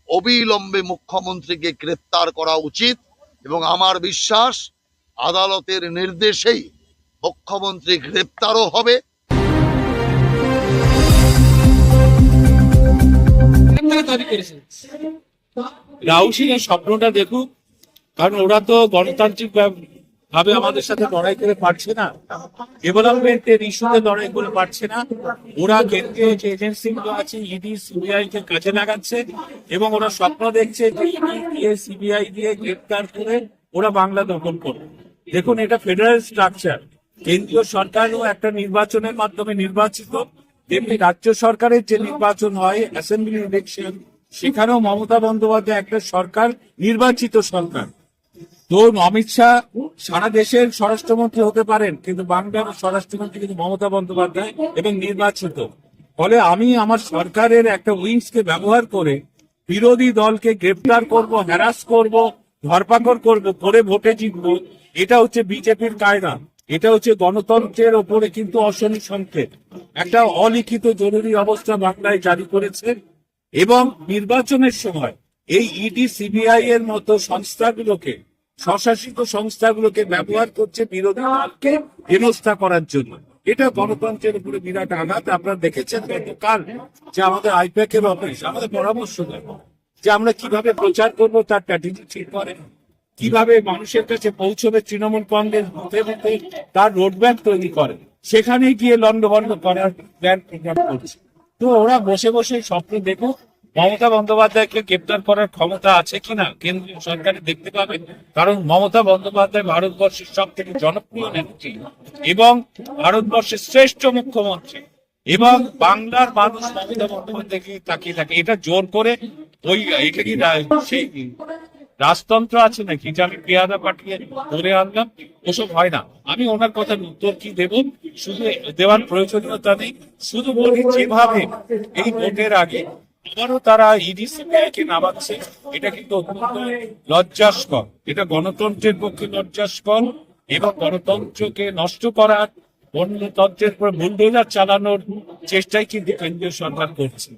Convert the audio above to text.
অবিলম্বে মুখ্যমন্ত্রীকে গ্রেপ্তার করা উচিত এবং আমার বিশ্বাস আদালতের নির্দেশেই মুখ্যমন্ত্রী গ্রেপ্তারও হবে। রাহুল সিং এর স্বপ্নটা দেখুক, কারণ ওরা তো গণতান্ত্রিক ভাবে আমাদের সাথে লড়াই করে পারছে না, ডেভেলপমেন্টের ইস্যুতে লড়াই করে পারছে না। ওরা কেন্দ্রীয় যে এজেন্সি গুলো আছে ইডি সিবিআই কে কাজে লাগাচ্ছে এবং ওরা স্বপ্ন দেখছে যে ইডি দিয়ে সিবিআই দিয়ে গ্রেপ্তার করে ওরা বাংলা দখল করবে। দেখুন, এটা ফেডারেল স্ট্রাকচার, কেন্দ্রীয় সরকারও একটা নির্বাচনের মাধ্যমে নির্বাচিত, তেমনি রাজ্য সরকারের যে নির্বাচন হয় অ্যাসেম্বলি ইলেকশন, সেখানেও মমতা বন্দ্যোপাধ্যায় একটা সরকার, নির্বাচিত সরকার। তো অমিত শাহ সারা দেশের স্বরাষ্ট্রমন্ত্রী হতে পারেন, কিন্তু বাংলার স্বরাষ্ট্রমন্ত্রী কিন্তু মমতা বন্দ্যোপাধ্যায় এবং নির্বাচিত। ফলে আমি আমার সরকারের একটা উইংস কে ব্যবহার করে বিরোধী দলকে গ্রেপ্তার করব, হ্যারাস করব, ধরপাকড় করব, করে ভোটে জিতবো, এটা হচ্ছে বিজেপির কায়দা। এটা হচ্ছে গণতন্ত্রের ওপরে কিন্তু অশনি সংকেত। একটা অলিখিত জরুরি অবস্থা বাংলায় জারি করেছে এবং নির্বাচনের সময় এই ইডি সিবিআই এর মতো সংস্থাগুলোকে, স্বশাসিত সংস্থাগুলোকে ব্যবহার করছে বিরোধী দলকে হেনস্থা করার জন্য। এটা গণতন্ত্রের উপরে বিরাট আঘাত। আপনারা দেখেছেন গতকাল যে আমাদের আইপ্যাক এর অফিস আমাদের পরামর্শ দেয় যে আমরা কিভাবে প্রচার করবো তার স্ট্র্যাটেজি ঠিক করে, কিভাবে মানুষের কাছে পৌঁছবে তৃণমূল কংগ্রেস বুথে বুথে তার রোডম্যাপ তৈরি করে, সেখানে গিয়ে লন্ডভন্ড করার প্ল্যান প্রোগ্রাম করছে। তো ওরা বসে বসে স্বপ্ন দেখুক, মমতা বন্দ্যোপাধ্যায়কে গ্রেপ্তার করার ক্ষমতা আছে কিনা কেন্দ্রীয় সরকারে দেখতে পাবে। কারণ মমতা বন্দ্যোপাধ্যায় ভারতবর্ষের সব থেকে জনপ্রিয় নেত্রী এবং ভারতবর্ষের শ্রেষ্ঠ মুখ্যমন্ত্রী, এবং বাংলার মানুষ মমতা বন্দ্যোপাধ্যায়কে তাকিয়ে থাকে। এটা জোর করে ওই এটা কি সেই রাজতন্ত্র আছে নাকি যে আমি পেয়াদা পাঠিয়ে ধরে আনলাম? ওসব হয় না। আমি ওনার কথার উত্তর কি দেব, শুধু দেওয়ার প্রয়োজনীয়তা নেই, শুধু বলি যেভাবে এই ভোটের আগে আবারও তারা ইডি সিবিআই কে নামাচ্ছে, এটা কিন্তু অত্যন্ত লজ্জাস্কর। এটা গণতন্ত্রের পক্ষে লজ্জাস্কর এবং গণতন্ত্রকে নষ্ট করার, গণতন্ত্রের উপর বুলডোজার চালানোর চেষ্টাই কিন্তু কেন্দ্রীয় সরকার করছে।